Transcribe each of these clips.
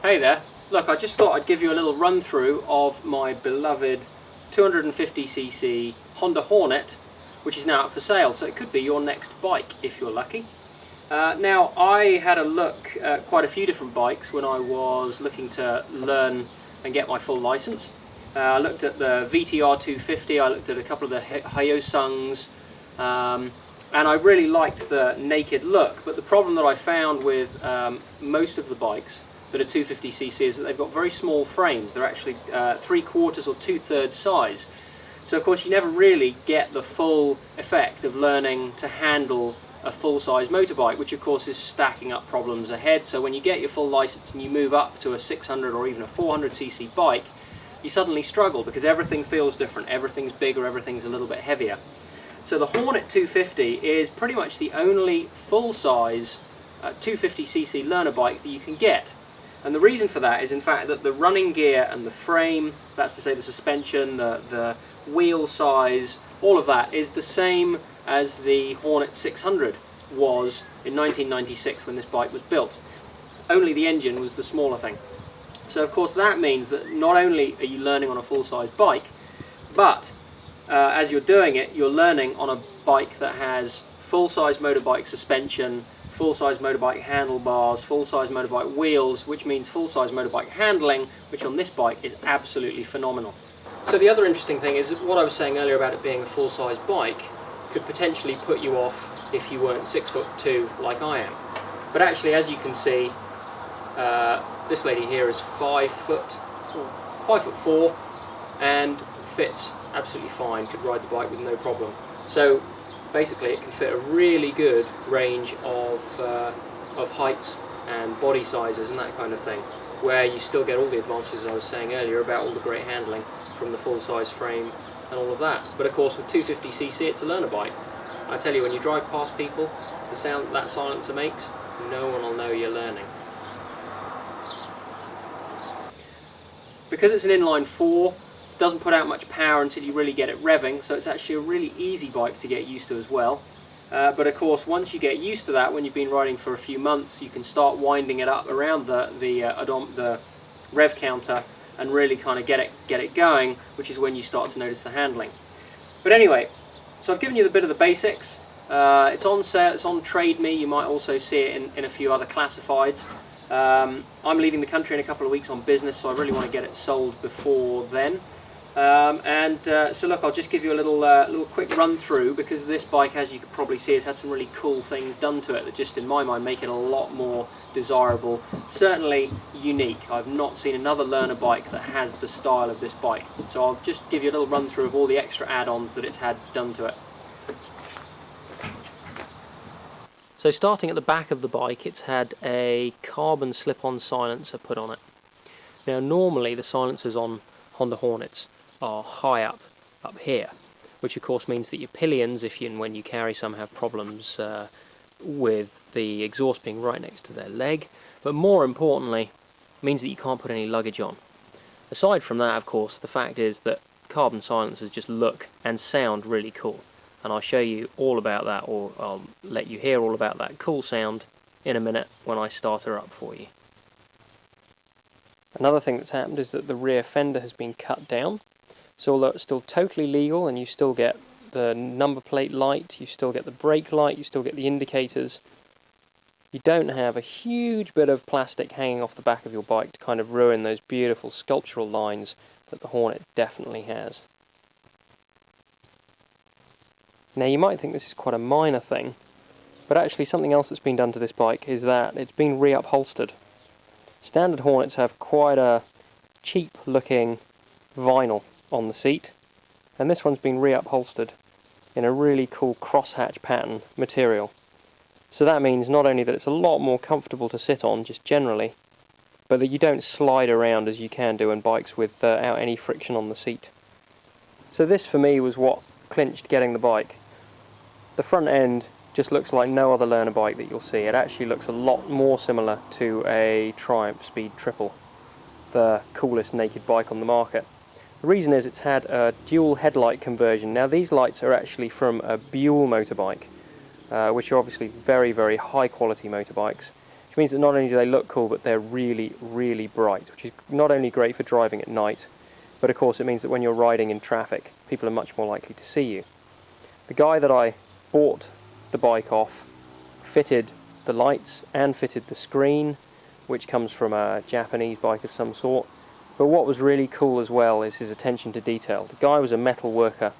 Hey there, look, I just thought I'd give you a little run through of my beloved 250cc Honda Hornet, which is now up for sale, so it could be your next bike if you're lucky. Now, I had a look at quite a few different bikes when I was looking to learn and get my full license. I looked at the VTR 250, I looked at a couple of the Hyosungs, and I really liked the naked look, but the problem that I found with most of the bikes that are 250cc is that they've got very small frames. They're actually 3/4 or 2/3 size. So of course you never really get the full effect of learning to handle a full-size motorbike, which of course is stacking up problems ahead. So when you get your full license and you move up to a 600 or even a 400cc bike, you suddenly struggle because everything feels different, everything's bigger, everything's a little bit heavier. So the Hornet 250 is pretty much the only full-size 250cc learner bike that you can get. And the reason for that is in fact that the running gear and the frame, that's to say the suspension, the wheel size, all of that is the same as the Hornet 600 was in 1996 when this bike was built. Only the engine was the smaller thing. So of course that means that not only are you learning on a full-size bike, but as you're doing it, you're learning on a bike that has full-size motorbike suspension, full-size motorbike handlebars, full-size motorbike wheels, which means full-size motorbike handling, which on this bike is absolutely phenomenal. So the other interesting thing is that what I was saying earlier about it being a full-size bike could potentially put you off if you weren't 6'2" like I am. But actually, as you can see, this lady here is 5'4" and fits absolutely fine, could ride the bike with no problem. So basically it can fit a really good range of heights and body sizes and that kind of thing, where you still get all the advantages I was saying earlier about all the great handling from the full-size frame and all of that. But of course with 250cc it's a learner bike. I tell you, when you drive past people, the sound that silencer makes, no one will know you're learning. Because it's an inline 4, doesn't put out much power until you really get it revving, so it's actually a really easy bike to get used to as well. But of course once you get used to that, when you've been riding for a few months, you can start winding it up around the rev counter and really kind of get it going, which is when you start to notice the handling. But anyway, so I've given you a bit of the basics. It's on sale, it's on Trade Me, you might also see it in a few other classifieds. I'm leaving the country in a couple of weeks on business, so I really want to get it sold before then. So look, I'll just give you a little quick run through, because this bike, as you can probably see, has had some really cool things done to it that just in my mind make it a lot more desirable, certainly unique. I've not seen another learner bike that has the style of this bike, so I'll just give you a little run through of all the extra add-ons that it's had done to it. So starting at the back of the bike, it's had a carbon slip-on silencer put on it. Now normally the silencers on Honda Hornets are high up here, which of course means that your pillions, when you carry some, have problems with the exhaust being right next to their leg, but more importantly means that you can't put any luggage on. Aside from that, of course, the fact is that carbon silencers just look and sound really cool, and I'll show you all about that, or I'll let you hear all about that cool sound in a minute when I start her up for you. Another thing that's happened is that the rear fender has been cut down. So although it's still totally legal and you still get the number plate light, you still get the brake light, you still get the indicators, you don't have a huge bit of plastic hanging off the back of your bike to kind of ruin those beautiful sculptural lines that the Hornet definitely has. Now you might think this is quite a minor thing, but actually something else that's been done to this bike is that it's been reupholstered. Standard Hornets have quite a cheap looking vinyl on the seat, and this one's been reupholstered in a really cool crosshatch pattern material. So that means not only that it's a lot more comfortable to sit on just generally, but that you don't slide around as you can do in bikes without any friction on the seat. So this for me was what clinched getting the bike. The front end just looks like no other learner bike that you'll see. It actually looks a lot more similar to a Triumph Speed Triple, the coolest naked bike on the market. The reason is it's had a dual headlight conversion. Now these lights are actually from a Buell motorbike, which are obviously very, very high quality motorbikes. which means that not only do they look cool, but they're really, really bright, which is not only great for driving at night, but of course it means that when you're riding in traffic, people are much more likely to see you. The guy that I bought the bike off fitted the lights and fitted the screen, which comes from a Japanese bike of some sort. But what was really cool as well is his attention to detail. The guy was a metal worker,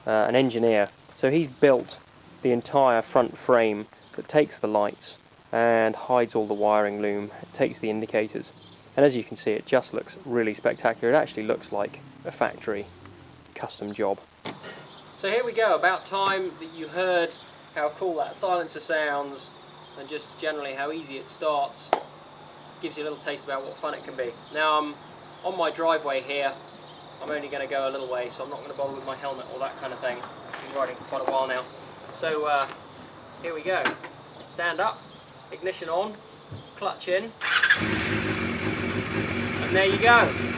an engineer, so he's built the entire front frame that takes the lights and hides all the wiring loom, it takes the indicators, and as you can see it just looks really spectacular. It actually looks like a factory custom job. So here we go, about time that you heard how cool that silencer sounds and just generally how easy it starts. Gives you a little taste about what fun it can be. Now I'm on my driveway here. I'm only going to go a little way, so I'm not going to bother with my helmet or that kind of thing. I've been riding for quite a while now. So here we go. Stand up, ignition on, clutch in, and there you go.